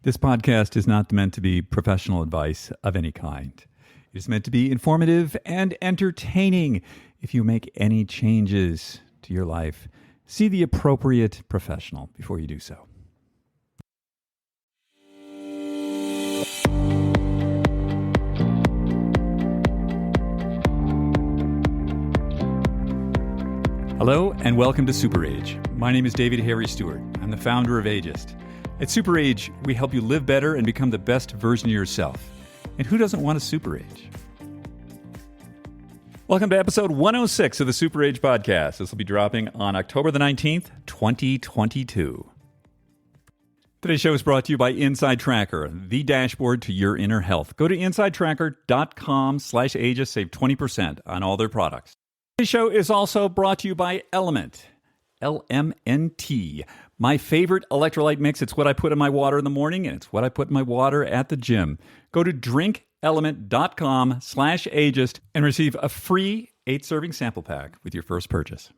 This podcast is not meant to be professional advice of any kind. It is meant to be informative and entertaining. If you make any changes to your life, see the appropriate professional before you do so. Hello and welcome to SuperAge. My name is David Harry Stewart. I'm the founder of Ageist. At SuperAge, we help you live better and become the best version of yourself. And who doesn't want a SuperAge? Welcome to episode 106 of the SuperAge podcast. This will be dropping on October the 19th, 2022. Today's show is brought to you by Inside Tracker, the dashboard to your inner health. Go to insidetracker.com/Ageist, save 20% on all their products. Today's show is also brought to you by Element, LMNT, my favorite electrolyte mix. It's what I put in my water in the morning, and it's what I put in my water at the gym. Go to drinkelement.com/Ageist and receive a free 8-serving sample pack with your first purchase.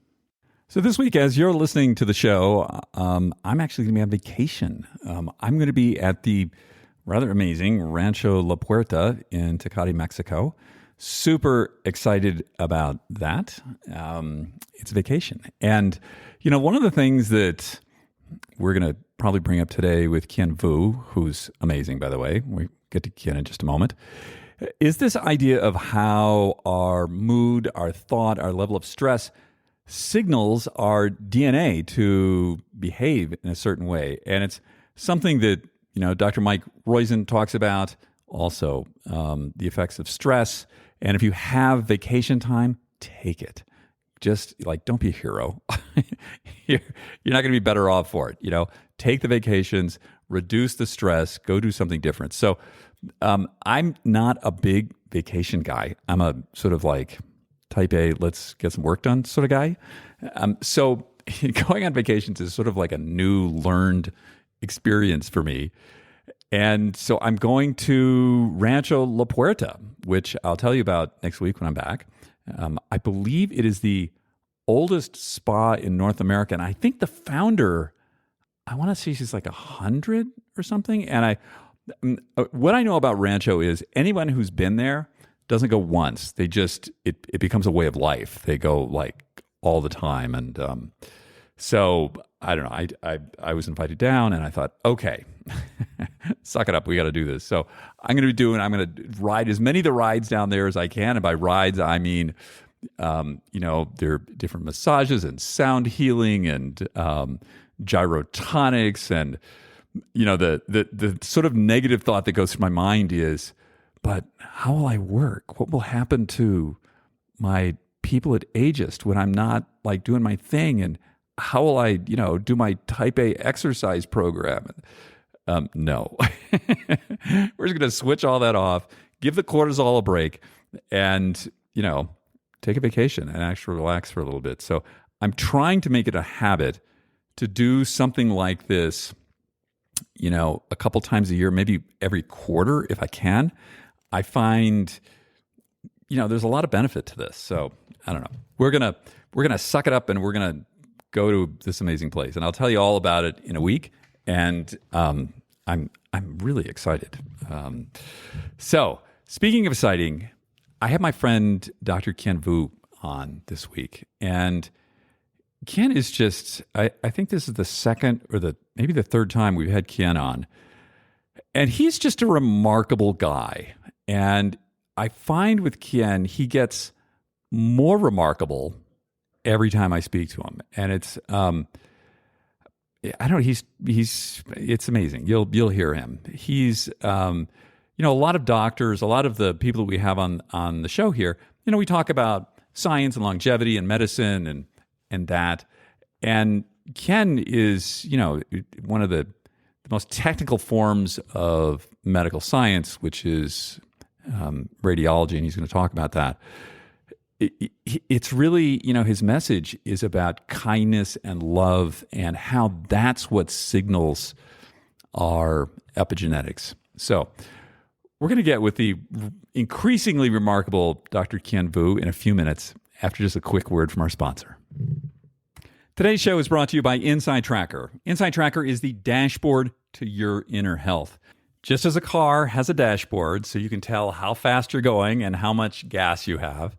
So this week, as you're listening to the show, I'm actually going to be on vacation. I'm going to be at the rather amazing Rancho La Puerta in Tecate, Mexico. Super excited about that. It's a vacation. And, you know, one of the things that we're going to probably bring up today with Kien Vuu, who's amazing, by the way, we get to Kien in just a moment, is this idea of how our mood, our thought, our level of stress signals our DNA to behave in a certain way. And it's something that, you know, Dr. Mike Roizen talks about also, the effects of stress. And if you have vacation time, take it. Just like, don't be a hero. You're not going to be better off for it. You know, take the vacations, reduce the stress, go do something different. So I'm not a big vacation guy. I'm a sort of like type A, let's get some work done sort of guy. So going on vacations is sort of like a new learned experience for me. And so I'm going to Rancho La Puerta, which I'll tell you about next week when I'm back. I believe it is the oldest spa in North America. And I think the founder, I want to say she's like 100 or something. And what I know about Rancho is anyone who's been there doesn't go once. They just, it becomes a way of life. They go like all the time. And so I don't know. I was invited down and I thought, okay, suck it up. We got to do this. So I'm going to ride as many of the rides down there as I can. And by rides, I mean, you know, there are different massages and sound healing and gyrotonics. And, you know, the sort of negative thought that goes through my mind is, but how will I work? What will happen to my people at Ageist when I'm not like doing my thing? And how will I, you know, do my type A exercise program? No. We're just going to switch all that off, give the cortisol a break, and, you know, take a vacation and actually relax for a little bit. So I'm trying to make it a habit to do something like this, you know, a couple times a year, maybe every quarter if I can. I find, you know, there's a lot of benefit to this. So I don't know. We're gonna suck it up and we're gonna go to this amazing place, and I'll tell you all about it in a week. And I'm really excited. So speaking of exciting, I have my friend Dr. Kien Vuu on this week, and Kien is just, I think this is the second or maybe the third time we've had Kien on, and he's just a remarkable guy. And I find with Kien, he gets more remarkable every time I speak to him. And it's, I don't know, he's it's amazing. You'll hear him. He's, you know, a lot of doctors, a lot of the people that we have on the show here, you know, we talk about science and longevity and medicine and that. And Kien is, you know, one of the most technical forms of medical science, which is radiology, and he's going to talk about that. It's really, you know, his message is about kindness and love and how that's what signals our epigenetics. So we're going to get with the increasingly remarkable Dr. Kien Vuu in a few minutes after just a quick word from our sponsor. Today's show is brought to you by Inside Tracker. Inside Tracker is the dashboard to your inner health. Just as a car has a dashboard so you can tell how fast you're going and how much gas you have,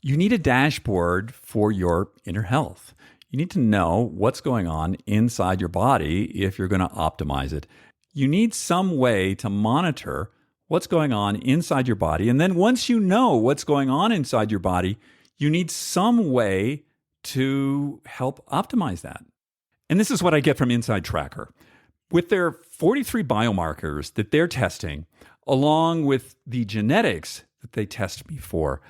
you need a dashboard for your inner health. You need to know what's going on inside your body if you're going to optimize it. You need some way to monitor what's going on inside your body. And then once you know what's going on inside your body, you need some way to help optimize that. And this is what I get from Inside Tracker. With their 43 biomarkers that they're testing, along with the genetics that they test me for,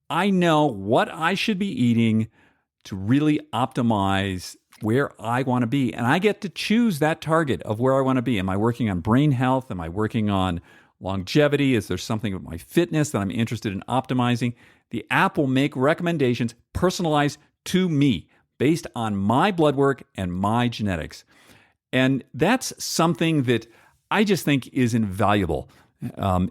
I know what I should be eating to really optimize where I want to be. And I get to choose that target of where I want to be. Am I working on brain health? Am I working on longevity? Is there something with my fitness that I'm interested in optimizing? The app will make recommendations personalized to me based on my blood work and my genetics. And that's something that I just think is invaluable.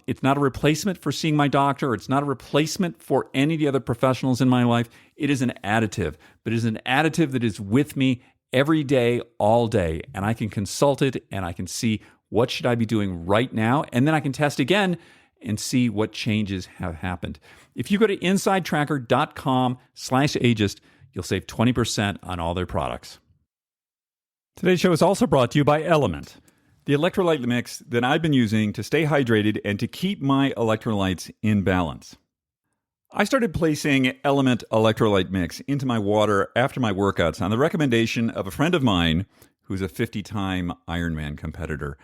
It's not a replacement for seeing my doctor. It's not a replacement for any of the other professionals in my life. It is an additive, but it is an additive that is with me every day, all day. And I can consult it and I can see what should I be doing right now. And then I can test again and see what changes have happened. If you go to insidetracker.com/ageist, you'll save 20% on all their products. Today's show is also brought to you by Element, the electrolyte mix that I've been using to stay hydrated and to keep my electrolytes in balance. I started placing Element electrolyte mix into my water after my workouts on the recommendation of a friend of mine who's a 50-time Ironman competitor.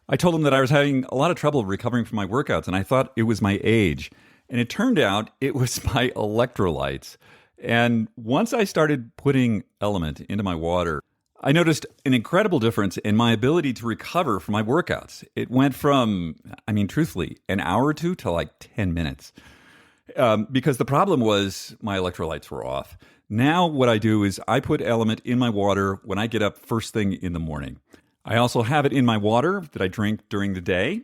I told him that I was having a lot of trouble recovering from my workouts, and I thought it was my age. And it turned out it was my electrolytes. And once I started putting Element into my water, I noticed an incredible difference in my ability to recover from my workouts. It went from, truthfully, an hour or two to like 10 minutes. Because the problem was my electrolytes were off. Now what I do is I put Element in my water when I get up first thing in the morning. I also have it in my water that I drink during the day.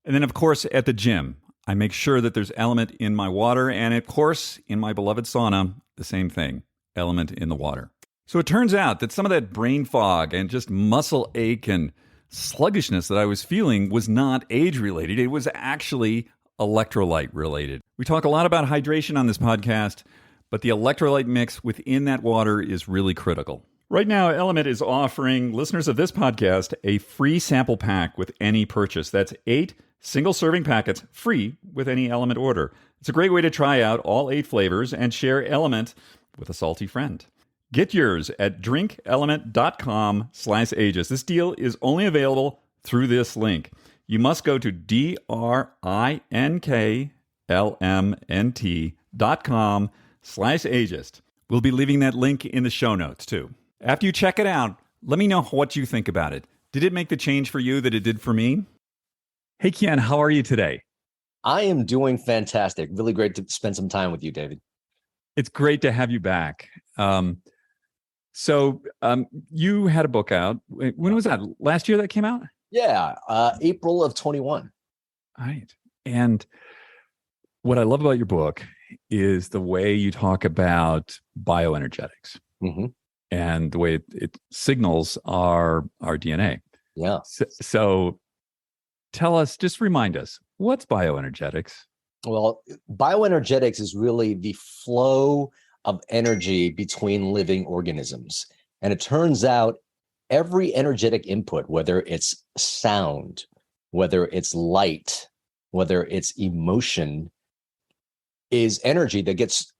And then, of course, at the gym, I make sure that there's Element in my water. And, of course, in my beloved sauna, the same thing, Element in the water. So it turns out that some of that brain fog and just muscle ache and sluggishness that I was feeling was not age-related. It was actually electrolyte-related. We talk a lot about hydration on this podcast, but the electrolyte mix within that water is really critical. Right now, Element is offering listeners of this podcast a free sample pack with any purchase. That's 8 single-serving packets free with any Element order. It's a great way to try out all 8 flavors and share Element with a salty friend. Get yours at drinkelement.com/ageist. This deal is only available through this link. You must go to drinklmnt.com/ageist. We'll be leaving that link in the show notes too. After you check it out, let me know what you think about it. Did it make the change for you that it did for me? Hey, Kien, how are you today? I am doing fantastic. Really great to spend some time with you, David. It's great to have you back. So you had a book out. When was that? Last year that came out? Yeah, April of 21. All right. And what I love about your book is the way you talk about bioenergetics and the way it signals our DNA. Yeah. So tell us, just remind us, what's bioenergetics? Well, bioenergetics is really the flow of energy between living organisms. And it turns out every energetic input, whether it's sound, whether it's light, whether it's emotion, is energy that gets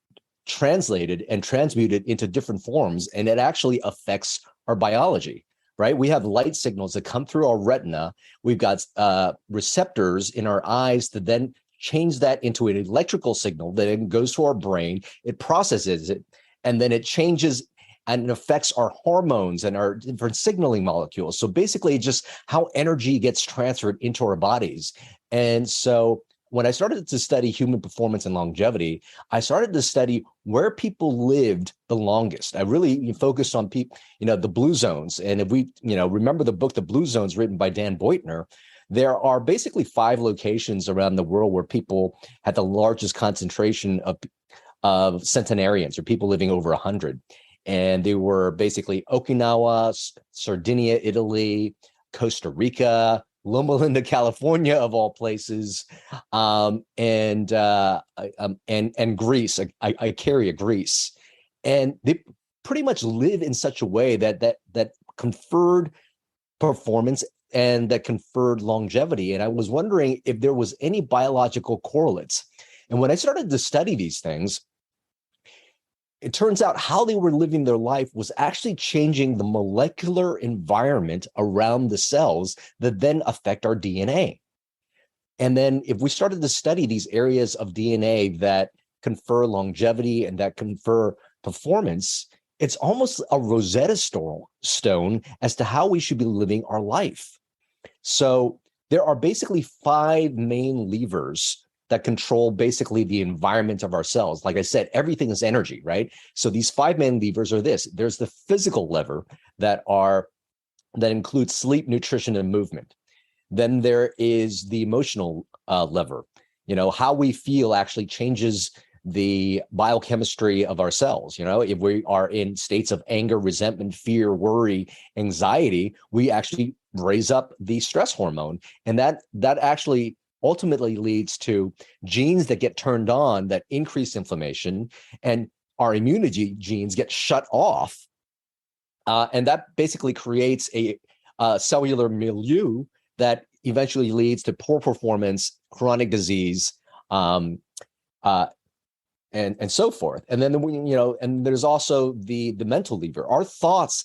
translated and transmuted into different forms. And it actually affects our biology, right? We have light signals that come through our retina. We've got receptors in our eyes that then change that into an electrical signal that then goes to our brain. It processes it, and then it changes and it affects our hormones and our different signaling molecules. So basically just how energy gets transferred into our bodies. And so when I started to study human performance and longevity, I started to study where people lived the longest. I really focused on people, the blue zones. And if we, remember the book, The Blue Zones, written by Dan Beutner, there are basically 5 locations around the world where people had the largest concentration of centenarians, or people living over 100. And they were basically Okinawa, Sardinia, Italy, Costa Rica, Loma Linda, California, of all places, and Greece. I carry a Greece, and they pretty much live in such a way that conferred performance and that conferred longevity. And I was wondering if there was any biological correlates. And when I started to study these things, it turns out how they were living their life was actually changing the molecular environment around the cells that then affect our DNA. And then if we started to study these areas of DNA that confer longevity and that confer performance, it's almost a Rosetta Stone as to how we should be living our life. So there are basically 5 main levers that control basically the environment of our cells. Like I said, everything is energy, right? So these 5 main levers are this. There's the physical lever that includes sleep, nutrition, and movement. Then there is the emotional lever. How we feel actually changes the biochemistry of our cells. If we are in states of anger, resentment, fear, worry, anxiety, we actually raise up the stress hormone. And that actually ultimately leads to genes that get turned on that increase inflammation, and our immunity genes get shut off. And that basically creates a cellular milieu that eventually leads to poor performance, chronic disease, and so forth. And then and there's also the mental lever. Our thoughts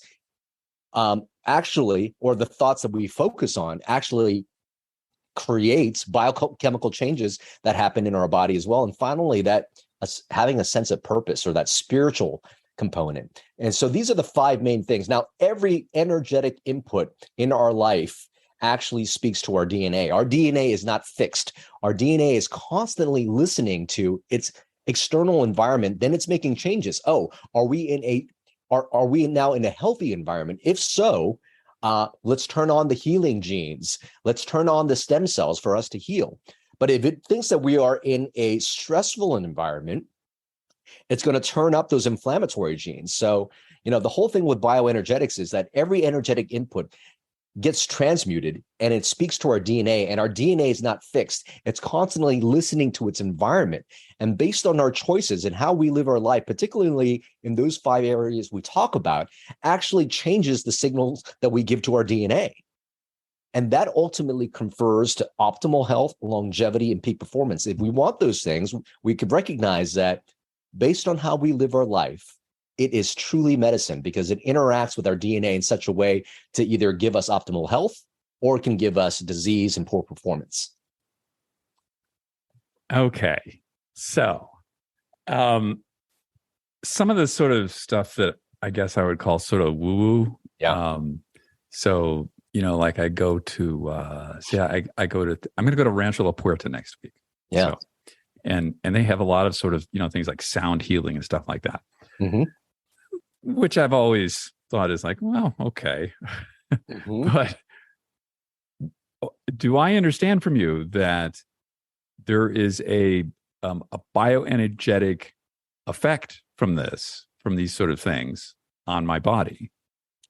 actually, or the thoughts that we focus on, actually creates biochemical changes that happen in our body as well. And finally, that having a sense of purpose, or that spiritual component. And so these are the 5 main things. Now, every energetic input in our life actually speaks to our DNA. Our DNA is not fixed. Our DNA is constantly listening to its external environment. Then it's making changes. Oh, are we now in a healthy environment? If so, let's turn on the healing genes. Let's turn on the stem cells for us to heal. But if it thinks that we are in a stressful environment, it's going to turn up those inflammatory genes. So, the whole thing with bioenergetics is that every energetic input gets transmuted and it speaks to our DNA, and our DNA is not fixed. It's constantly listening to its environment. And based on our choices and how we live our life, particularly in those 5 areas we talk about, actually changes the signals that we give to our DNA. And that ultimately confers to optimal health, longevity, and peak performance. If we want those things, we could recognize that based on how we live our life, it is truly medicine, because it interacts with our DNA in such a way to either give us optimal health or it can give us disease and poor performance. Okay. So, some of the sort of stuff that I guess I would call sort of woo-woo. Yeah. So, like I go to, I'm going to go to Rancho La Puerta next week. Yeah. So, and they have a lot of sort of, things like sound healing and stuff like that. Mm-hmm. Which I've always thought is like, well, okay. Mm-hmm. But do I understand from you that there is a bioenergetic effect from these sort of things on my body?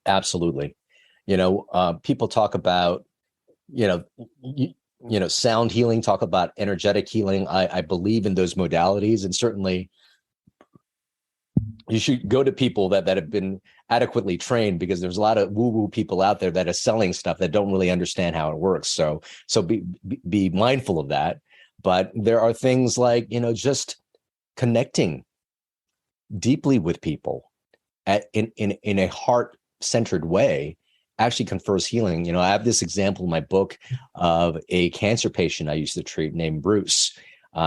Absolutely. People talk about, sound healing, talk about energetic healing. I believe in those modalities, and certainly you should go to people that have been adequately trained, because there's a lot of woo-woo people out there that are selling stuff that don't really understand how it works. So be mindful of that. But there are things like, just connecting deeply with people in a heart-centered way actually confers healing. I have this example in my book of a cancer patient I used to treat named Bruce.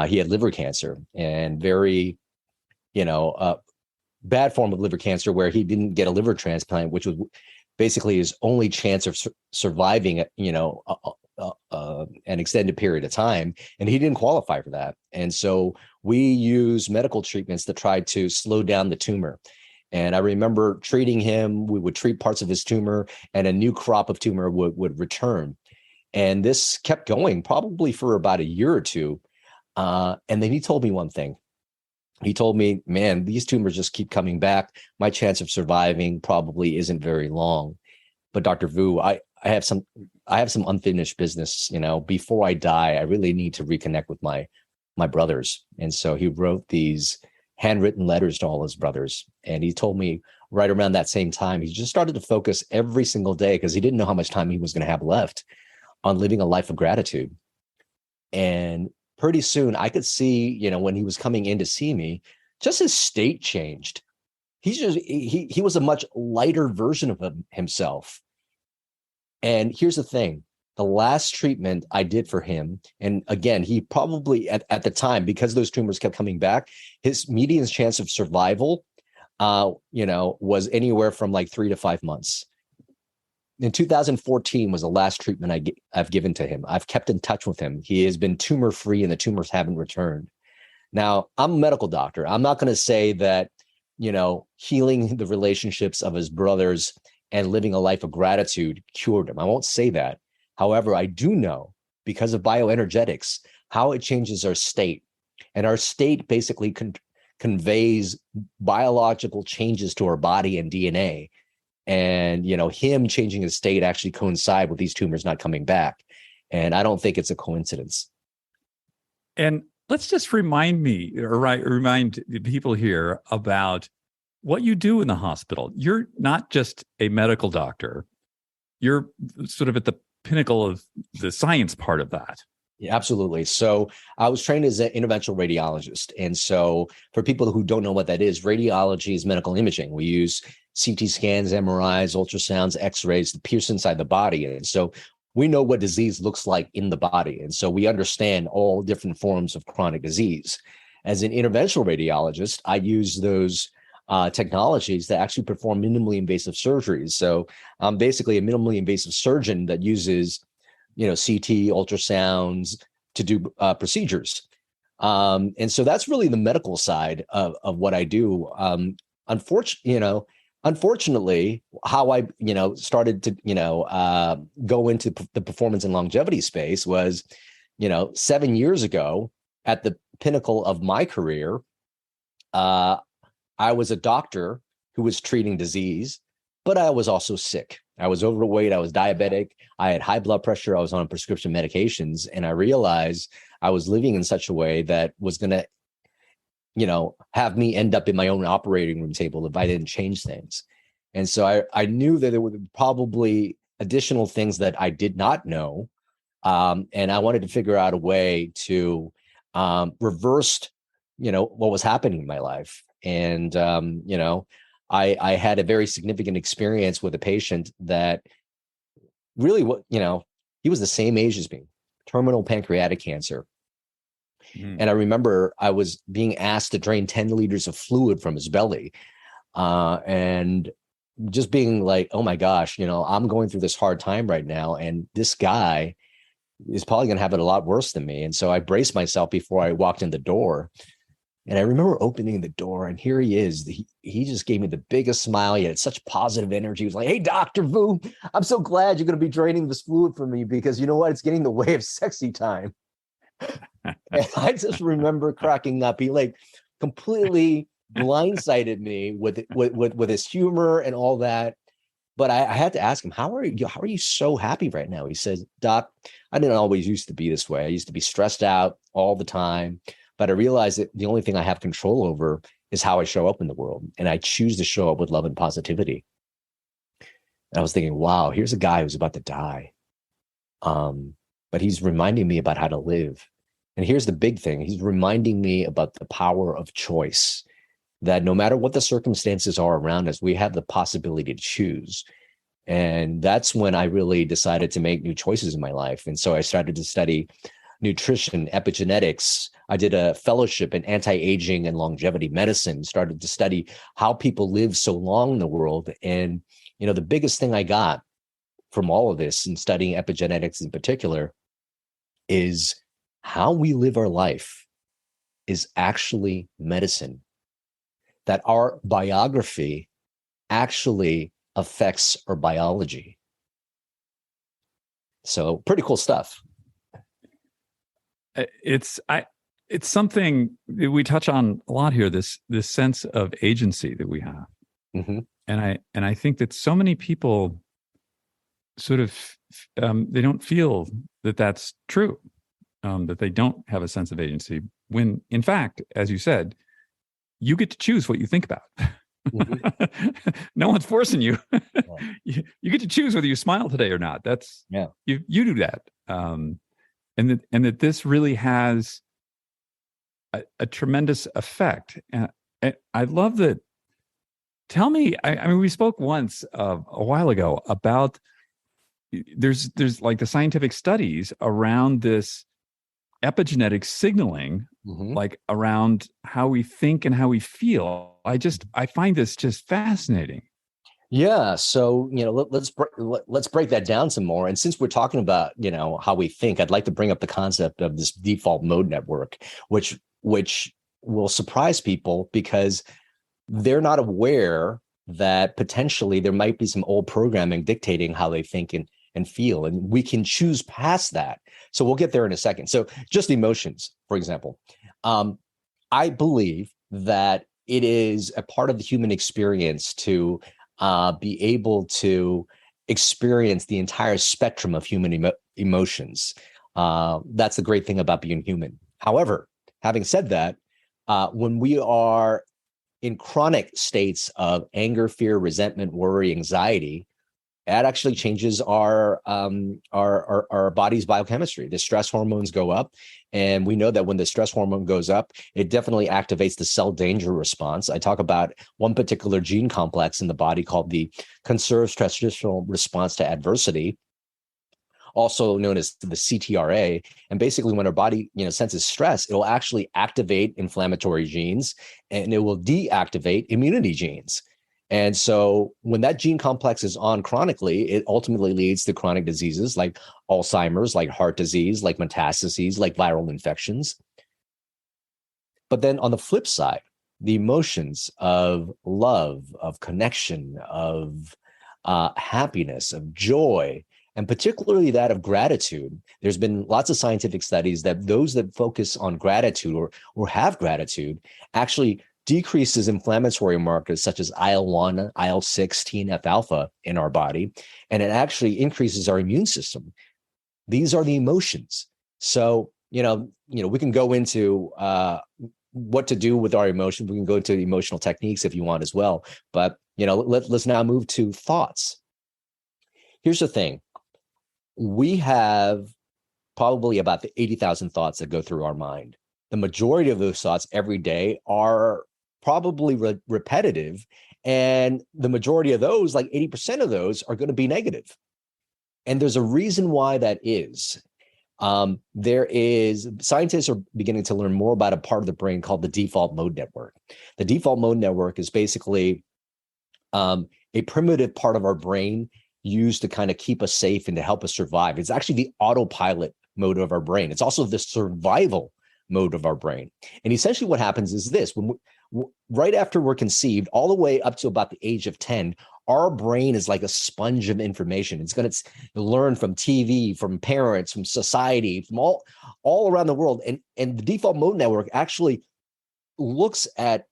He had liver cancer, and very, bad form of liver cancer, where he didn't get a liver transplant, which was basically his only chance of surviving, an extended period of time. And he didn't qualify for that. And so we use medical treatments to try to slow down the tumor. And I remember treating him. We would treat parts of his tumor, and a new crop of tumor would return. And this kept going probably for about a year or two. And then he told me one thing. He told me, man, these tumors just keep coming back. My chance of surviving probably isn't very long. But Dr. Vuu, I I have some unfinished business. Before I die, I really need to reconnect with my brothers. And so he wrote these handwritten letters to all his brothers. And he told me right around that same time, he just started to focus every single day, because he didn't know how much time he was going to have left, on living a life of gratitude. And pretty soon I could see, when he was coming in to see me, just his state changed. He was a much lighter version of himself. And here's the thing. The last treatment I did for him, and again, he probably at the time, because those tumors kept coming back, his median chance of survival, was anywhere from like 3 to 5 months. In 2014 was the last treatment I've given to him. I've kept in touch with him. He has been tumor free, and the tumors haven't returned. Now, I'm a medical doctor. I'm not going to say that, healing the relationships of his brothers and living a life of gratitude cured him. I won't say that. However, I do know, because of bioenergetics, how it changes our state. And our state basically conveys biological changes to our body and DNA. And, him changing his state actually coincide with these tumors not coming back. And I don't think it's a coincidence. And let's just remind the people here about what you do in the hospital. You're not just a medical doctor. You're sort of at the pinnacle of the science part of that. Yeah, absolutely. So I was trained as an interventional radiologist. And so for people who don't know what that is, radiology is medical imaging. We use CT scans, MRIs, ultrasounds, X-rays to pierce inside the body. And so we know what disease looks like in the body. And so we understand all different forms of chronic disease. As an interventional radiologist, I use those technologies to actually perform minimally invasive surgeries. So I'm basically a minimally invasive surgeon that uses, CT, ultrasounds to do procedures. And so that's really the medical side of what I do. Unfortunately, how I, started to, go into the performance and longevity space was, 7 years ago, at the pinnacle of my career, I was a doctor who was treating disease, but I was also sick. I was overweight. I was diabetic. I had high blood pressure. I was on prescription medications. And I realized I was living in such a way that was going to, have me end up in my own operating room table if I didn't change things. And so I knew that there were probably additional things that I did not know. And I wanted to figure out a way to reverse, what was happening in my life. And, I had a very significant experience with a patient that really, he was the same age as me, terminal pancreatic cancer. Mm-hmm. And I remember I was being asked to drain 10 liters of fluid from his belly. And just being like, oh my gosh, I'm going through this hard time right now. And this guy is probably going to have it a lot worse than me. And so I braced myself before I walked in the door. And I remember opening the door, and here he is. He just gave me the biggest smile. He had such positive energy. He was like, hey, Dr. Vuu, I'm so glad you're going to be draining this fluid from me, because you know what? It's getting in the way of sexy time. And I just remember cracking up. He completely blindsided me with his humor and all that. But I had to ask him, how are you so happy right now? He says, Doc, I didn't always used to be this way. I used to be stressed out all the time. But I realized that the only thing I have control over is how I show up in the world. And I choose to show up with love and positivity. And I was thinking, wow, here's a guy who's about to die. But he's reminding me about how to live. And here's the big thing. He's reminding me about the power of choice, that no matter what the circumstances are around us, we have the possibility to choose. And that's when I really decided to make new choices in my life. And so I started to study nutrition, epigenetics. I did a fellowship in anti-aging and longevity medicine, started to study how people live so long in the world. And, the biggest thing I got from all of this and studying epigenetics in particular is how we live our life is actually medicine, that our biography actually affects our biology. So pretty cool stuff. It's something that we touch on a lot here, this sense of agency that we have. Mm-hmm. And I think that so many people sort of they don't feel that that's true, that they don't have a sense of agency. When in fact, as you said, you get to choose what you think about. No one's forcing you. You get to choose whether you smile today or not. That's you do that, and that this really has a tremendous effect. And I love that. Tell me, I mean, we spoke once a while ago about there's like the scientific studies around this epigenetic signaling, like around how we think and how we feel. I find this just fascinating. Yeah. So, let's break that down some more. And since we're talking about, how we think, I'd like to bring up the concept of this default mode network, which will surprise people because they're not aware that potentially there might be some old programming dictating how they think and feel. And we can choose past that. So we'll get there in a second. So just emotions, for example. I believe that it is a part of the human experience to be able to experience the entire spectrum of human emotions. That's the great thing about being human. However, having said that, when we are in chronic states of anger, fear, resentment, worry, anxiety, that actually changes our body's biochemistry. The stress hormones go up, and we know that when the stress hormone goes up, it definitely activates the cell danger response. I talk about one particular gene complex in the body called the conserved transitional response to adversity, also known as the CTRA. And basically, when our body, senses stress, it'll actually activate inflammatory genes, and it will deactivate immunity genes. And so when that gene complex is on chronically, it ultimately leads to chronic diseases like Alzheimer's, like heart disease, like metastases, like viral infections. But then on the flip side, the emotions of love, of connection, of happiness, of joy, and particularly that of gratitude. There's been lots of scientific studies that those that focus on gratitude or have gratitude actually decreases inflammatory markers such as IL-1, IL-6, TNF-alpha in our body, and it actually increases our immune system. These are the emotions. So, we can go into what to do with our emotions. We can go into emotional techniques if you want as well. But, let's now move to thoughts. Here's the thing. We have probably about 80,000 thoughts that go through our mind. The majority of those thoughts every day are probably repetitive. And the majority of those, like 80% of those, are going to be negative. And there's a reason why that is. Scientists are beginning to learn more about a part of the brain called the default mode network. The default mode network is basically a primitive part of our brain used to kind of keep us safe and to help us survive. It's actually the autopilot mode of our brain. It's also the survival mode of our brain. And essentially what happens is this: right after we're conceived, all the way up to about the age of 10, our brain is like a sponge of information. It's going to learn from TV, from parents, from society, from all around the world. And the default mode network actually looks at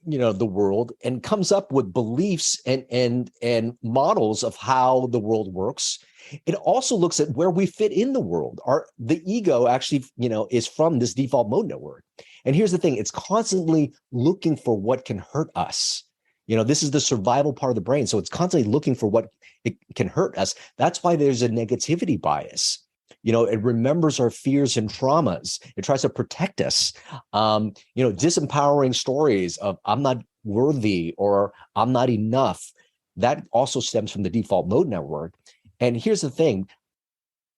the world and comes up with beliefs and models of how the world works. It also looks at where we fit in the world. The ego actually, is from this default mode network. And here's the thing: it's constantly looking for what can hurt us. This is the survival part of the brain. So it's constantly looking for what it can hurt us. That's why there's a negativity bias. It remembers our fears and traumas. It tries to protect us. Disempowering stories of I'm not worthy or I'm not enough. That also stems from the default mode network. And here's the thing: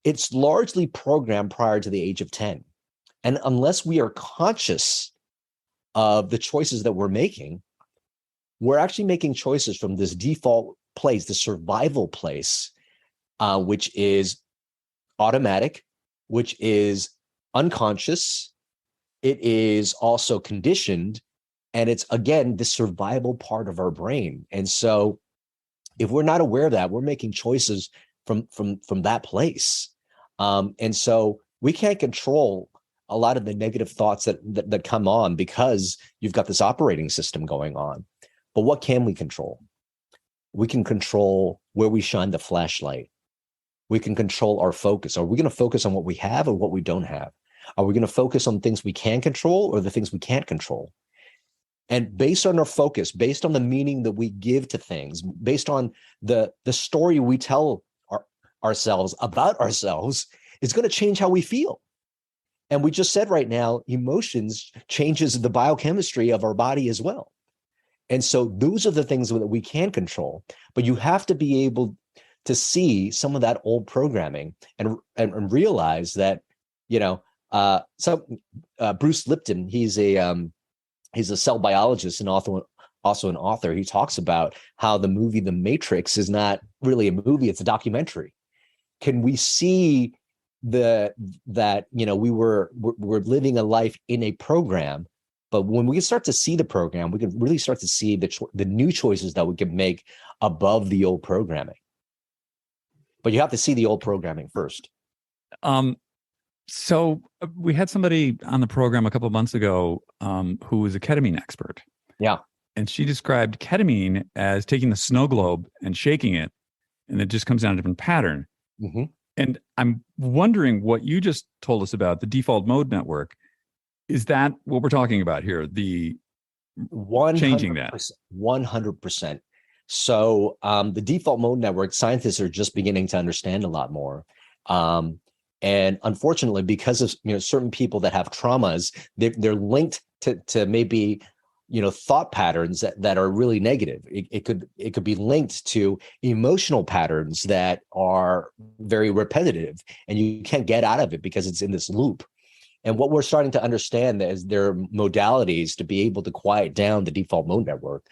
it's largely programmed prior to the age of 10. And unless we are conscious of the choices that we're making, we're actually making choices from this default place, the survival place, which is automatic, which is unconscious. It is also conditioned. And it's, again, the survival part of our brain. And so if we're not aware of that, we're making choices from that place. And so we can't control a lot of the negative thoughts that come on because you've got this operating system going on. But what can we control? We can control where we shine the flashlight. we can control our focus. Are we going to focus on what we have or what we don't have? Are we going to focus on things we can control or the things we can't control? And based on our focus, based on the meaning that we give to things, based on the story we tell ourselves about ourselves, is going to change how we feel. And we just said right now, emotions changes the biochemistry of our body as well. And so those are the things that we can control, but you have to be able to see some of that old programming and realize that, Bruce Lipton, he's a cell biologist and also an author. He talks about how the movie The Matrix is not really a movie, it's a documentary. Can we see we're living a life in a program, but when we start to see the program, we can really start to see the new choices that we can make above the old programming. But you have to see the old programming first. So we had somebody on the program a couple of months ago who was a ketamine expert. Yeah. And she described ketamine as taking the snow globe and shaking it, and it just comes down a different pattern. Mm-hmm. And I'm wondering what you just told us about the default mode network. Is that what we're talking about here? The 100%, changing that? 100%. So the default mode network, scientists are just beginning to understand a lot more. And unfortunately, because of certain people that have traumas, they're linked to maybe thought patterns that are really negative. It could be linked to emotional patterns that are very repetitive, and you can't get out of it because it's in this loop. And what we're starting to understand is there are modalities to be able to quiet down the default mode network.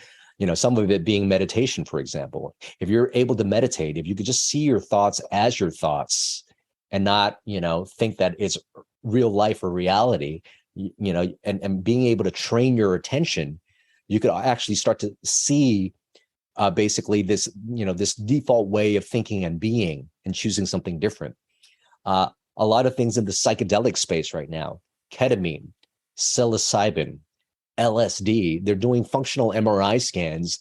Some of it being meditation, for example. If you're able to meditate, if you could just see your thoughts as your thoughts and not, think that it's real life or reality, and being able to train your attention, you could actually start to see basically this, this default way of thinking and being and choosing something different. A lot of things in the psychedelic space right now, ketamine, psilocybin, LSD, they're doing functional MRI scans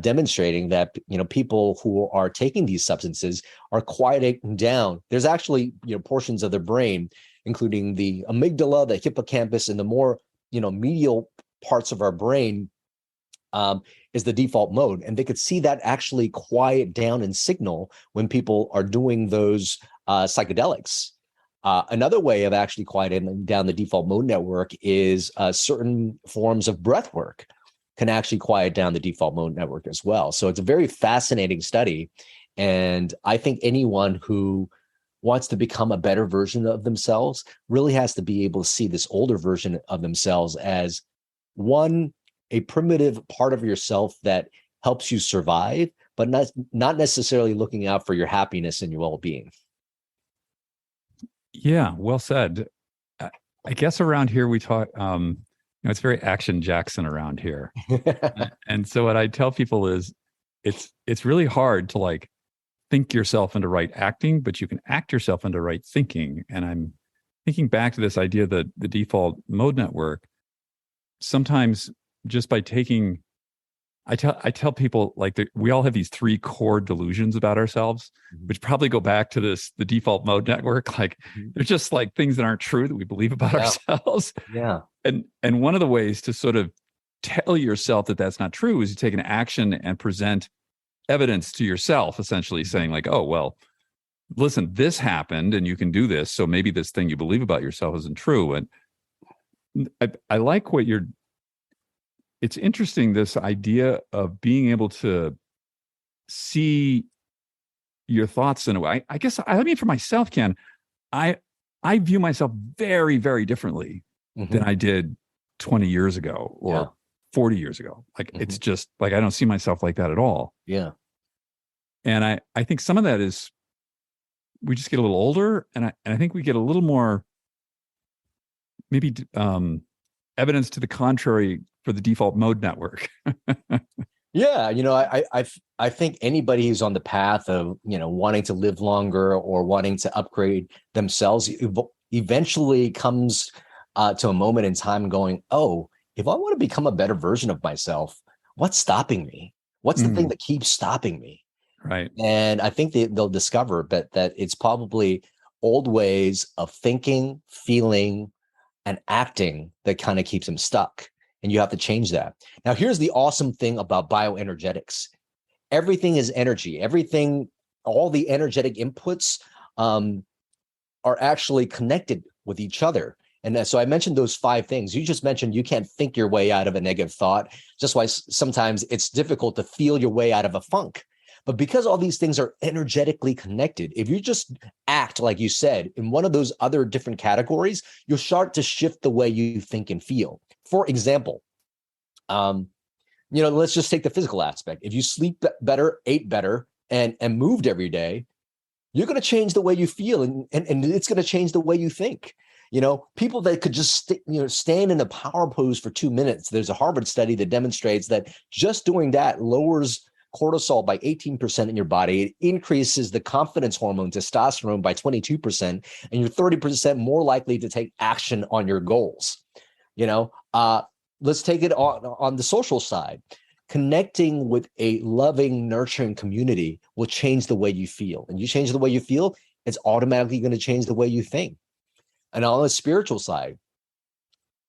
demonstrating that people who are taking these substances are quieting down. There's actually portions of their brain, including the amygdala, the hippocampus, and the more medial parts of our brain is the default mode, and they could see that actually quiet down and signal when people are doing those psychedelics. Another way of actually quieting down the default mode network is certain forms of breath work can actually quiet down the default mode network as well. So it's a very fascinating study. And I think anyone who wants to become a better version of themselves really has to be able to see this older version of themselves as a primitive part of yourself that helps you survive, but not necessarily looking out for your happiness and your well-being. Yeah, well said. I guess around here we talk, it's very Action Jackson around here. And so what I tell people is it's really hard to think yourself into right acting, but you can act yourself into right thinking. And I'm thinking back to this idea that the default mode network, sometimes just by taking, I tell people we all have these 3 core delusions about ourselves, which probably go back to the default mode network. They're just things that aren't true that we believe about ourselves. Yeah. And one of the ways to sort of tell yourself that that's not true is you take an action and present evidence to yourself, essentially saying oh, well, listen, this happened and you can do this. So maybe this thing you believe about yourself isn't true. And I like what it's interesting, this idea of being able to see your thoughts in a way. I guess, for myself, Ken, I view myself very, very differently than I did 20 years ago or 40 years ago. It's just I don't see myself like that at all. Yeah. And I think some of that is we just get a little older, and I think we get a little more maybe evidence to the contrary for the default mode network. Yeah, I think anybody who's on the path of wanting to live longer or wanting to upgrade themselves eventually comes to a moment in time going, oh, if I want to become a better version of myself, what's stopping me? What's the thing that keeps stopping me? Right. And I think they'll discover that it's probably old ways of thinking, feeling, and acting that kind of keeps them stuck. And you have to change that. Now, here's the awesome thing about bioenergetics. Everything is energy. Everything, all the energetic inputs are actually connected with each other. And so I mentioned those 5 things. You just mentioned you can't think your way out of a negative thought, just why sometimes it's difficult to feel your way out of a funk. But because all these things are energetically connected, if you just act, like you said, in one of those other different categories, you'll start to shift the way you think and feel. For example, let's just take the physical aspect. If you sleep better, ate better, and moved every day, you're going to change the way you feel, and it's going to change the way you think. People that could just stand in a power pose for 2 minutes. There's a Harvard study that demonstrates that just doing that lowers cortisol by 18% in your body. It increases the confidence hormone, testosterone, by 22%, and you're 30% more likely to take action on your goals. Let's take it on the social side. Connecting with a loving, nurturing community will change the way you feel. And you change the way you feel, it's automatically going to change the way you think. And on the spiritual side,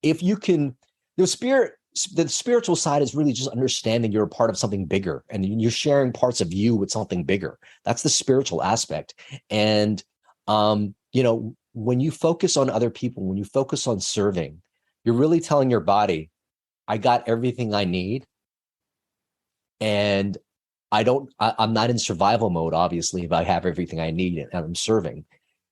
if you can, the spiritual side is really just understanding you're a part of something bigger and you're sharing parts of you with something bigger. That's the spiritual aspect. And, when you focus on other people, when you focus on serving, you're really telling your body, I got everything I need. And I'm not in survival mode, obviously, if I have everything I need and I'm serving,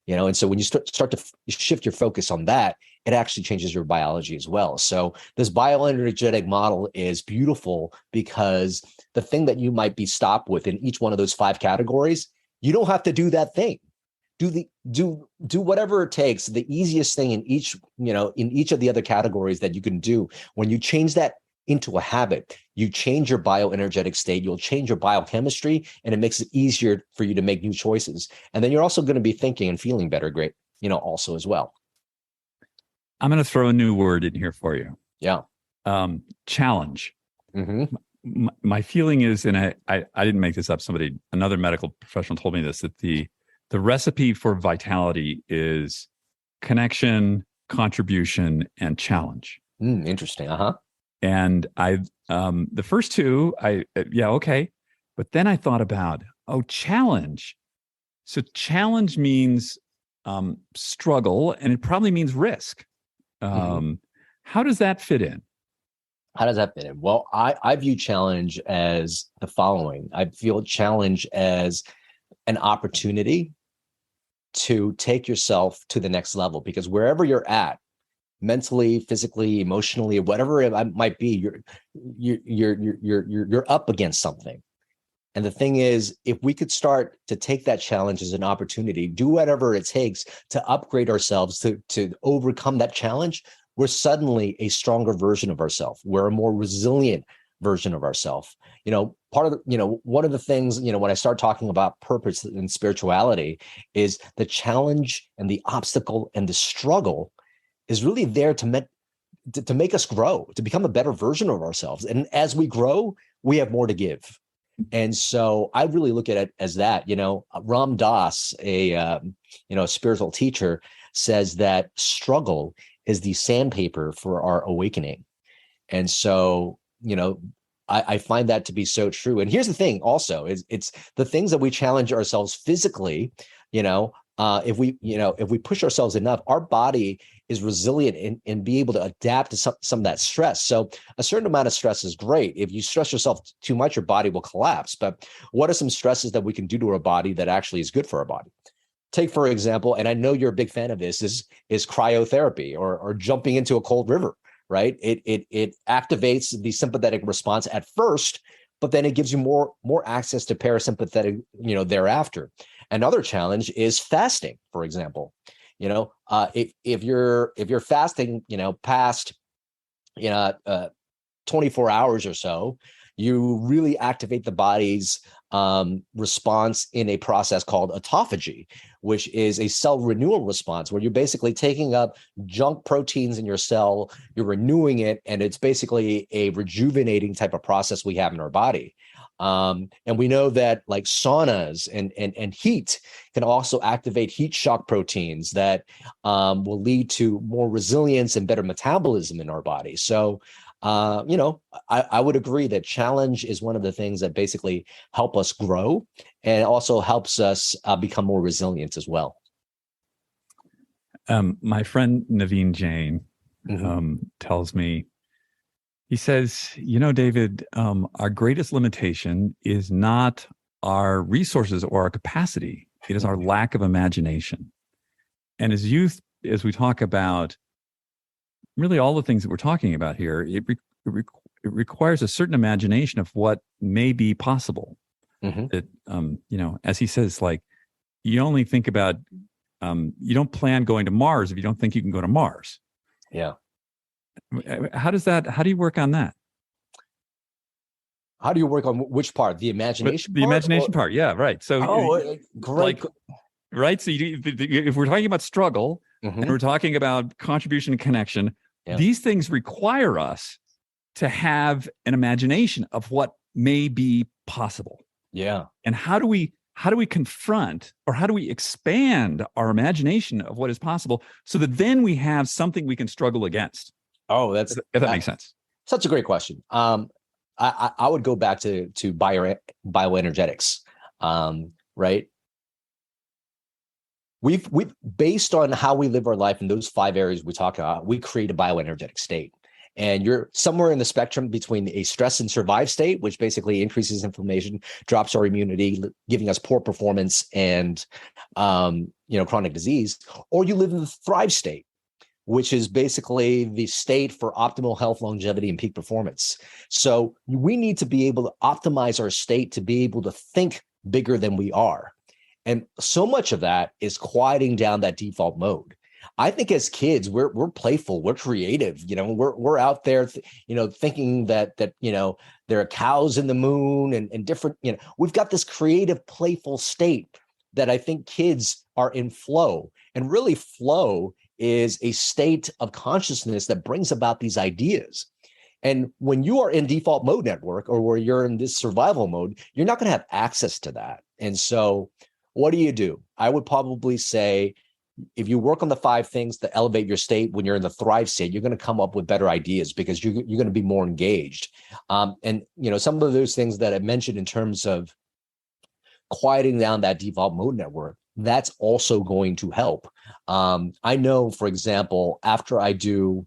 and so when you start to shift your focus on that, it actually changes your biology as well. So this bioenergetic model is beautiful because the thing that you might be stopped with in each one of those 5 categories, you don't have to do that thing. Do whatever it takes, the easiest thing in each of the other categories that you can do. When you change that into a habit, you change your bioenergetic state, you'll change your biochemistry, and it makes it easier for you to make new choices. And then you're also going to be thinking and feeling better, great, also as well. I'm going to throw a new word in here for you. Yeah. Challenge. Mm-hmm. My feeling is, and I didn't make this up, another medical professional told me this, that the recipe for vitality is connection, contribution, and challenge. Interesting. Uh-huh. And the first 2, okay. But then I thought about, challenge. So challenge means struggle, and it probably means risk. How does that fit in? How does that fit in? Well, I view challenge as the following. I feel challenge as an opportunity to take yourself to the next level, because wherever you're at, mentally, physically, emotionally, whatever it might be, you're up against something. And the thing is, if we could start to take that challenge as an opportunity, do whatever it takes to upgrade ourselves, to overcome that challenge, we're suddenly a stronger version of ourselves. We're a more resilient version of ourselves. One of the things, when I start talking about purpose and spirituality, is the challenge and the obstacle and the struggle is really there to make us grow, to become a better version of ourselves. And as we grow, we have more to give. And so I really look at it as that. Ram Dass, a spiritual teacher, says that struggle is the sandpaper for our awakening. And so, I find that to be so true. And here's the thing also, is it's the things that we challenge ourselves physically, if we push ourselves enough, our body is resilient and be able to adapt to some of that stress. So a certain amount of stress is great. If you stress yourself too much, your body will collapse. But what are some stresses that we can do to our body that actually is good for our body? Take, for example, and I know you're a big fan of this, is cryotherapy or jumping into a cold river, right? It activates the sympathetic response at first, but then it gives you more access to parasympathetic, thereafter. Another challenge is fasting, for example. If you're fasting, past 24 hours or so, you really activate the body's response in a process called autophagy, which is a cell renewal response, where you're basically taking up junk proteins in your cell, you're renewing it, and it's basically a rejuvenating type of process we have in our body. And we know that like saunas and heat can also activate heat shock proteins that will lead to more resilience and better metabolism in our body. So, I would agree that challenge is one of the things that basically help us grow and also helps us become more resilient as well. My friend Naveen Jain Mm-hmm. tells me, he says, David, our greatest limitation is not our resources or our capacity. It is our lack of imagination. And as we talk about really all the things that we're talking about here, it requires a certain imagination of what may be possible. Mm-hmm. That, as he says, like, you only think about, you don't plan going to Mars if you don't think you can go to Mars. Yeah. How do you work on that? How do you work on which part? The imagination the part? imagination part. Yeah. Right. So, Great. Like, right. So if we're talking about struggle and we're talking about contribution and connection, these things require us to have an imagination of what may be possible. Yeah. And how do we confront, or how do we expand our imagination of what is possible so that then we have something we can struggle against? Oh, if that makes sense. Such a great question. I would go back to bioenergetics, right? We've based on how we live our life in those 5 areas we talk about, we create a bioenergetic state. And you're somewhere in the spectrum between a stress and survive state, which basically increases inflammation, drops our immunity, giving us poor performance and chronic disease, or you live in the thrive state, which is basically the state for optimal health, longevity, and peak performance. So we need to be able to optimize our state to be able to think bigger than we are. And so much of that is quieting down that default mode. I think as kids, we're playful, we're creative, we're out there, thinking that there are cows in the moon and different, we've got this creative, playful state that I think kids are in flow. And really, flow is a state of consciousness that brings about these ideas. And when you are in default mode network, or where you're in this survival mode, you're not going to have access to that. And so what do? I would probably say, if you work on the 5 things that elevate your state when you're in the thrive state, you're going to come up with better ideas because you're going to be more engaged. And some of those things that I mentioned in terms of quieting down that default mode network, that's also going to help. I know, for example, after I do,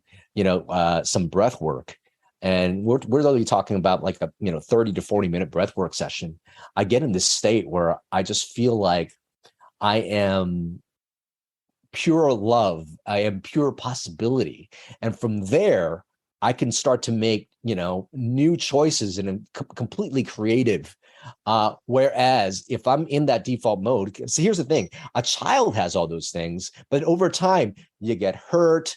some breath work, and we're literally talking about like a 30 to 40 minute breath work session, I get in this state where I just feel like I am pure love. I am pure possibility. And from there, I can start to make, new choices and completely creative. Whereas if I'm in that default mode, so here's the thing, a child has all those things, but over time you get hurt,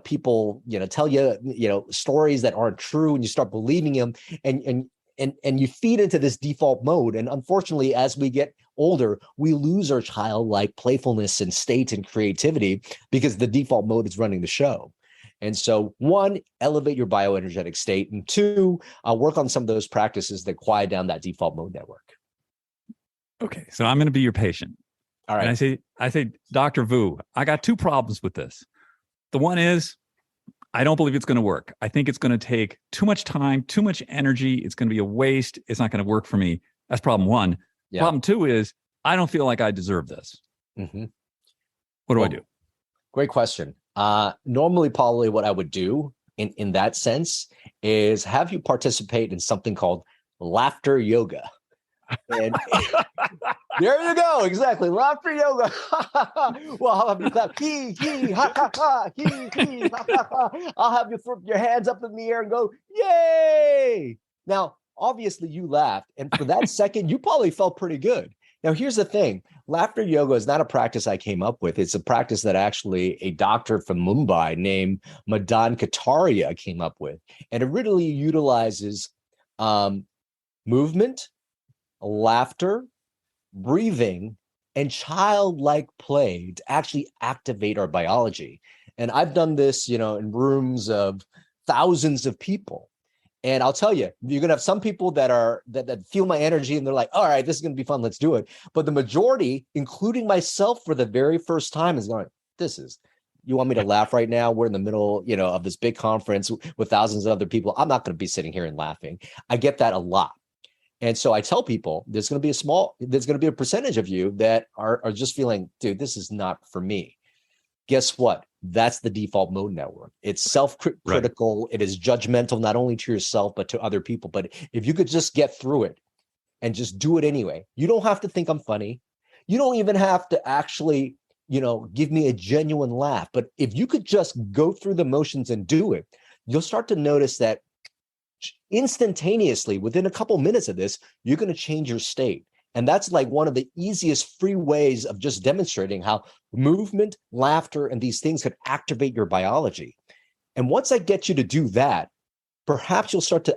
people, tell you, stories that aren't true, and you start believing them, and you feed into this default mode. And unfortunately, as we get older, we lose our childlike playfulness and state and creativity because the default mode is running the show. And so 1, elevate your bioenergetic state. And 2, work on some of those practices that quiet down that default mode network. Okay. So I'm going to be your patient. All right. And I say, Dr. Vuu, I got 2 problems with this. The one is, I don't believe it's going to work. I think it's going to take too much time, too much energy. It's going to be a waste. It's not going to work for me. That's problem 1. Yeah. Problem 2 is, I don't feel like I deserve this. Mm-hmm. What do I do? Great question. Normally, probably what I would do in that sense is have you participate in something called laughter yoga. And there you go. Exactly. Laughter yoga. Well, I'll have you clap. Hee, hee, ha, ha, ha, hee, hee, ha, ha, ha. I'll have you flip your hands up in the air and go, yay. Now, obviously you laughed. And for that second, you probably felt pretty good. Now, here's the thing. Laughter yoga is not a practice I came up with. It's a practice that actually a doctor from Mumbai named Madan Kataria came up with. And it really utilizes movement, laughter, breathing, and childlike play to actually activate our biology. And I've done this, in rooms of thousands of people. And I'll tell you, you're gonna have some people that feel my energy and they're like, all right, this is gonna be fun, let's do it. But the majority, including myself for the very first time, is going, you want me to laugh right now? We're in the middle, of this big conference with thousands of other people. I'm not gonna be sitting here and laughing. I get that a lot. And so I tell people there's going to be a percentage of you that are just feeling, dude, this is not for me. Guess what? That's the default mode network. It's self-critical. Right. It is judgmental, not only to yourself, but to other people. But if you could just get through it and just do it anyway, you don't have to think I'm funny. You don't even have to actually, give me a genuine laugh. But if you could just go through the motions and do it, you'll start to notice that instantaneously, within a couple minutes of this, you're going to change your state. And that's like one of the easiest free ways of just demonstrating how movement, laughter, and these things could activate your biology. And once I get you to do that, perhaps you'll start to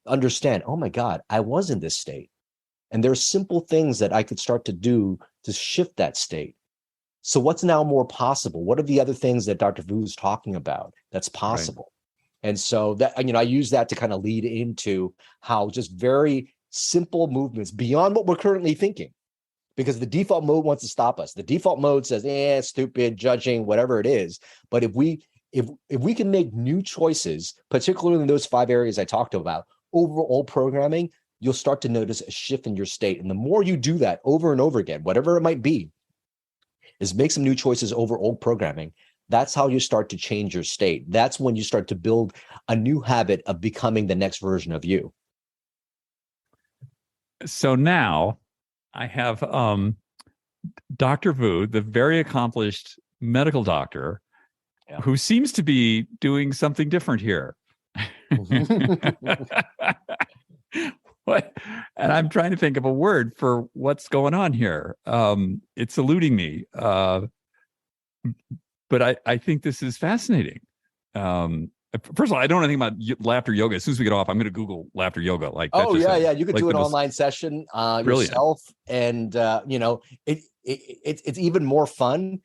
understand, oh my God, I was in this state. And there's simple things that I could start to do to shift that state. So what's now more possible? What are the other things that Dr. Vuu is talking about that's possible? Right. And so that, I use that to kind of lead into how just very simple movements beyond what we're currently thinking, because the default mode wants to stop us. The default mode says, stupid, judging, whatever it is. But if we can make new choices, particularly in those 5 areas I talked about, overall programming, you'll start to notice a shift in your state. And the more you do that over and over again, whatever it might be, is make some new choices over old programming. That's how you start to change your state. That's when you start to build a new habit of becoming the next version of you. So now I have Dr. Vuu, the very accomplished medical doctor, who seems to be doing something different here. What? And I'm trying to think of a word for what's going on here. It's eluding me. But I think this is fascinating. First of all, I don't know anything about laughter yoga. As soon as we get off, I'm going to Google laughter yoga. You could do an online session yourself, and it's even more fun.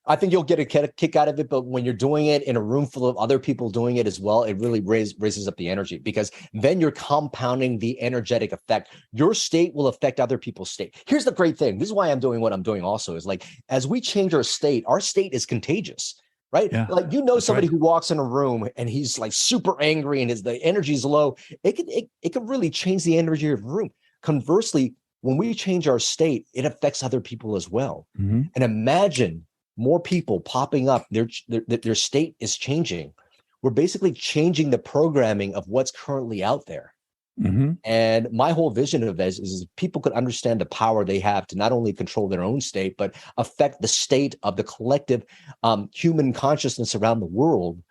I think you'll get a kick out of it, but when you're doing it in a room full of other people doing it as well, it really raises up the energy, because then you're compounding the energetic effect. Your state will affect other people's state. Here's the great thing. This is why I'm doing what I'm doing also, is like, as we change our state is contagious, right? Yeah, like, somebody who walks in a room and he's like super angry and the energy is low. It can really change the energy of the room. Conversely, when we change our state, it affects other people as well. Mm-hmm. And imagine more people popping up, their state is changing. We're basically changing the programming of what's currently out there. Mm-hmm. And my whole vision of this is people could understand the power they have to not only control their own state, but affect the state of the collective human consciousness around the world.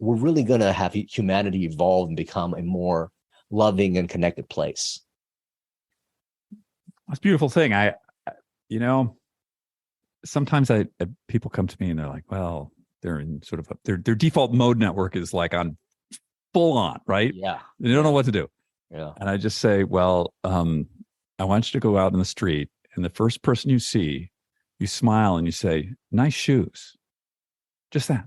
We're really going to have humanity evolve and become a more loving and connected place. That's a beautiful thing. Sometimes people come to me and they're like, well, they're in sort of their default mode network is like on full on, right? Yeah. They don't know what to do. Yeah. And I just say, well, I want you to go out in the street, and the first person you see, you smile and you say, nice shoes. Just that.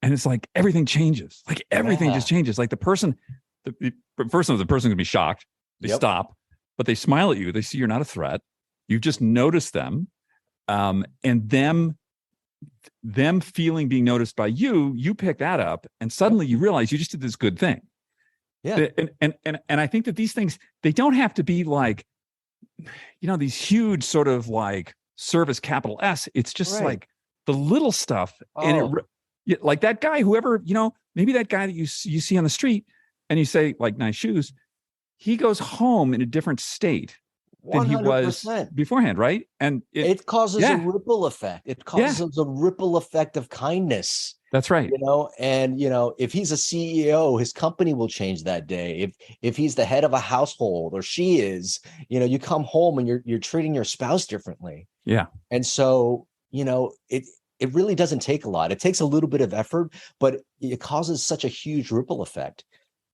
And it's like everything changes. Like everything just changes. Like the person can be shocked. They stop, but they smile at you. They see you're not a threat. You've just noticed them. And them feeling being noticed by you pick that up, and suddenly you realize you just did this good thing. Yeah. And I think that these things, they don't have to be like, these huge sort of like service capital S. It's just like the little stuff. Oh. And like that guy, whoever, maybe that guy that you see on the street and you say like nice shoes, he goes home in a different state than 100%. He was beforehand, right? And it causes a ripple effect. It causes a ripple effect of kindness. That's right. And if he's a CEO, his company will change that day. If he's the head of a household, or she is, you come home and you're treating your spouse differently. Yeah. And so, it really doesn't take a lot. It takes a little bit of effort, but it causes such a huge ripple effect.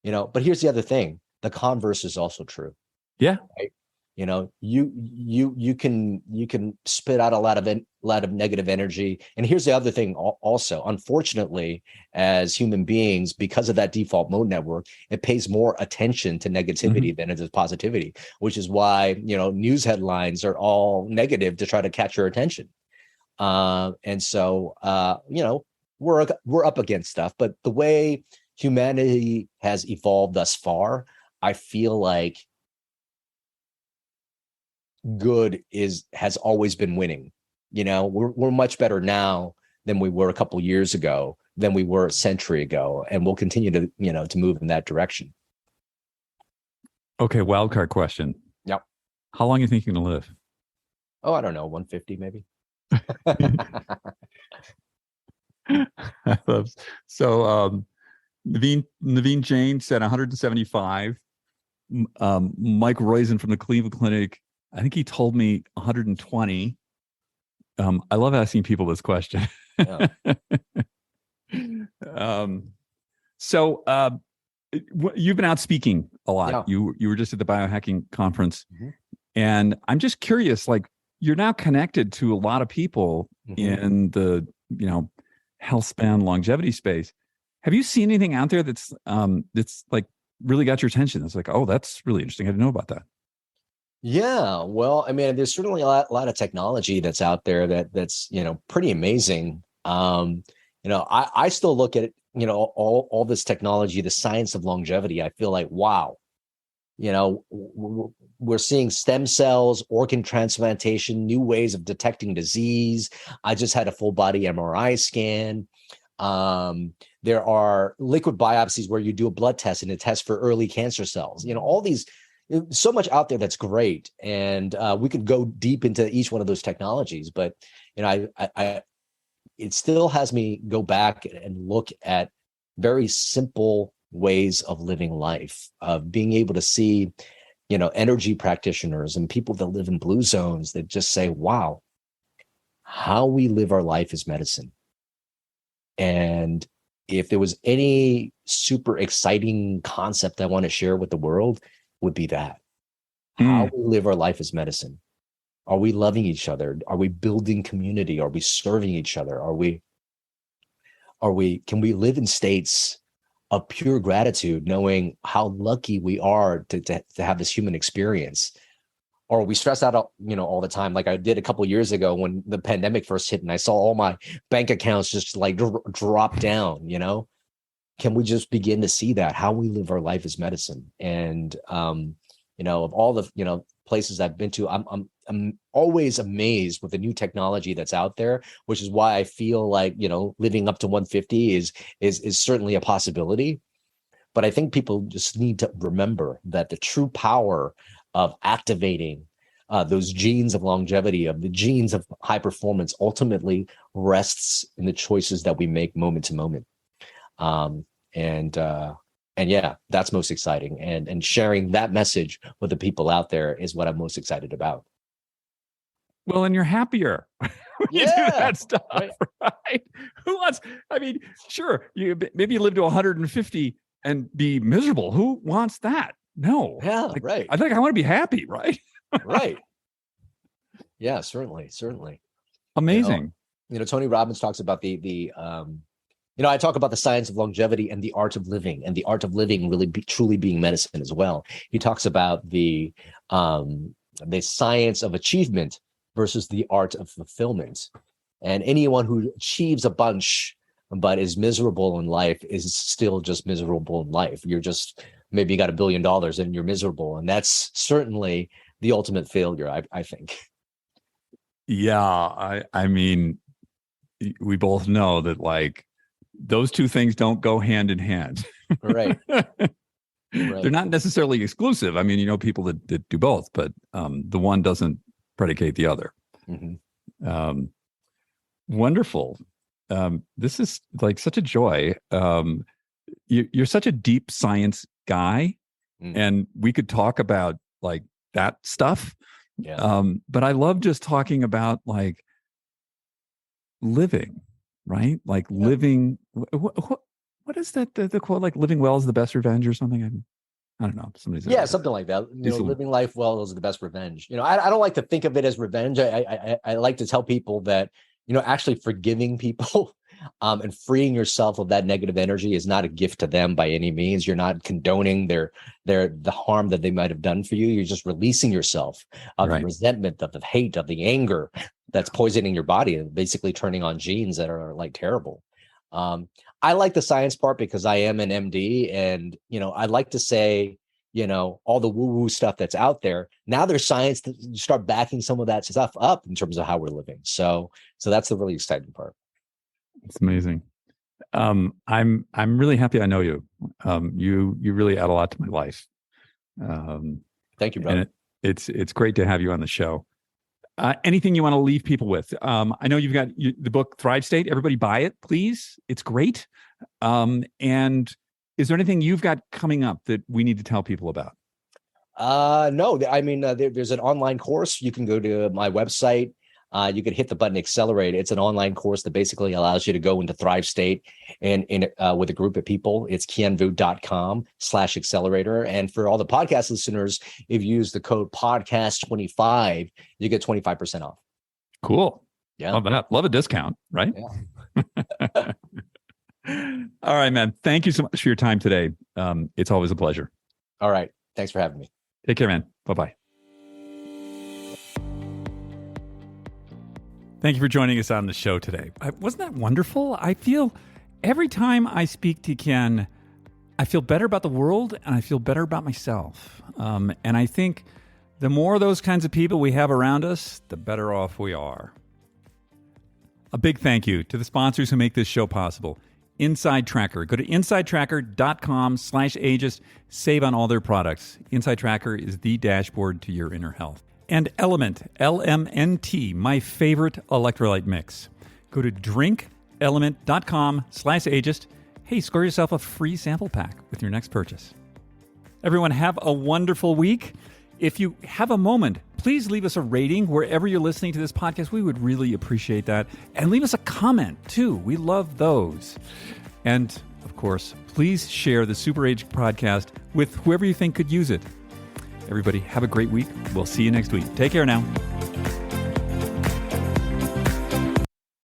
But here's the other thing. The converse is also true. Yeah. Right? you can spit out a lot of negative energy. And here's the other thing also, unfortunately, as human beings, because of that default mode network, it pays more attention to negativity than it does positivity, which is why news headlines are all negative to try to catch your attention. And so we're up against stuff, but the way humanity has evolved thus far, I feel like good has always been winning. We're much better now than we were a couple years ago, than we were a century ago, and we'll continue to move in that direction. Okay, wild card question. Yep. How long are you think you're going to live? Oh, I don't know, 150 maybe. So Naveen Jain said 175. Mike Roizen from the Cleveland Clinic, I think he told me 120. I love asking people this question. Yeah. So you've been out speaking a lot. Yeah. You were just at the biohacking conference, and I'm just curious. Like, you're now connected to a lot of people in the health span longevity space. Have you seen anything out there that's like really got your attention? It's like, oh, that's really interesting. I didn't know about that. Yeah, well, I mean, there's certainly a lot of technology that's out there that's pretty amazing. I still look at it, all this technology, the science of longevity. I feel like, wow, we're seeing stem cells, organ transplantation, new ways of detecting disease. I just had a full body MRI scan. There are liquid biopsies where you do a blood test and it tests for early cancer cells. All these, so much out there that's great, and we could go deep into each one of those technologies. But it still has me go back and look at very simple ways of living life, of being able to see, energy practitioners and people that live in blue zones that just say, wow, how we live our life is medicine. And if there was any super exciting concept I want to share with the world, would be that. How we live our life is medicine. Are we loving each other? Are we building community? Are we serving each other? Can we live in states of pure gratitude, knowing how lucky we are to have this human experience? Or are we stressed out, all the time? Like I did a couple of years ago when the pandemic first hit and I saw all my bank accounts just like drop down, Can we just begin to see that how we live our life is medicine? And, of all the, places I've been to, I'm always amazed with the new technology that's out there, which is why I feel like, living up to 150 is certainly a possibility. But I think people just need to remember that the true power of activating those genes of longevity, of the genes of high performance, ultimately rests in the choices that we make moment to moment. And yeah, that's most exciting. And sharing that message with the people out there is what I'm most excited about. Well, and you're happier when you do that stuff, right? Who wants? I mean, sure, maybe you live to 150 and be miserable. Who wants that? No. Yeah, right. I think I want to be happy, right? Right. Yeah, certainly. Amazing. Tony Robbins talks about I talk about the science of longevity and the art of living, and the art of living really truly being medicine as well. He talks about the science of achievement versus the art of fulfillment. And anyone who achieves a bunch but is miserable in life is still just miserable in life. You're just, maybe you got $1 billion and you're miserable. And that's certainly the ultimate failure, I think. Yeah. I mean, we both know that like those two things don't go hand in hand. Right. They're not necessarily exclusive. I mean, people that do both, but the one doesn't predicate the other. Wonderful. This is like such a joy. You're such a deep science guy, and we could talk about like that stuff. Yeah. But I love just talking about like living, right? Like living. What is that? The quote, like living well is the best revenge or something? I don't know. Somebody said Yeah, something like that. Living life well is the best revenge. I don't like to think of it as revenge. I like to tell people that, actually forgiving people and freeing yourself of that negative energy is not a gift to them by any means. You're not condoning the harm that they might have done for you. You're just releasing yourself of the resentment, of the hate, of the anger that's poisoning your body and basically turning on genes that are like terrible. I like the science part because I am an MD, and I like to say, all the woo-woo stuff that's out there. Now there's science that you start backing some of that stuff up in terms of how we're living. So that's the really exciting part. It's amazing. I'm really happy I know you. You really add a lot to my life. Thank you, brother. And it's great to have you on the show. Anything you want to leave people with? I know you've got the book Thrive State. Everybody buy it, please. It's great. And is there anything you've got coming up that we need to tell people about? No, I mean, there's an online course. You can go to my website. You can hit the button Accelerate. It's an online course that basically allows you to go into Thrive State and with a group of people. It's kienvuu.com/accelerator. And for all the podcast listeners, if you use the code podcast25, you get 25% off. Cool. Yeah. Love that. Love a discount, right? Yeah. All right, man. Thank you so much for your time today. It's always a pleasure. All right. Thanks for having me. Take care, man. Bye-bye. Thank you for joining us on the show today. Wasn't that wonderful? I feel every time I speak to Kien, I feel better about the world and I feel better about myself. And I think the more of those kinds of people we have around us, the better off we are. A big thank you to the sponsors who make this show possible. Inside Tracker. Go to insidetracker.com/ageist. Save on all their products. Inside Tracker is the dashboard to your inner health. And Element, LMNT, my favorite electrolyte mix. Go to drinkelement.com/ageist. Hey, score yourself a free sample pack with your next purchase. Everyone, have a wonderful week. If you have a moment, please leave us a rating wherever you're listening to this podcast. We would really appreciate that. And leave us a comment, too. We love those. And, of course, please share the SuperAge podcast with whoever you think could use it. Everybody, have a great week. We'll see you next week. Take care now.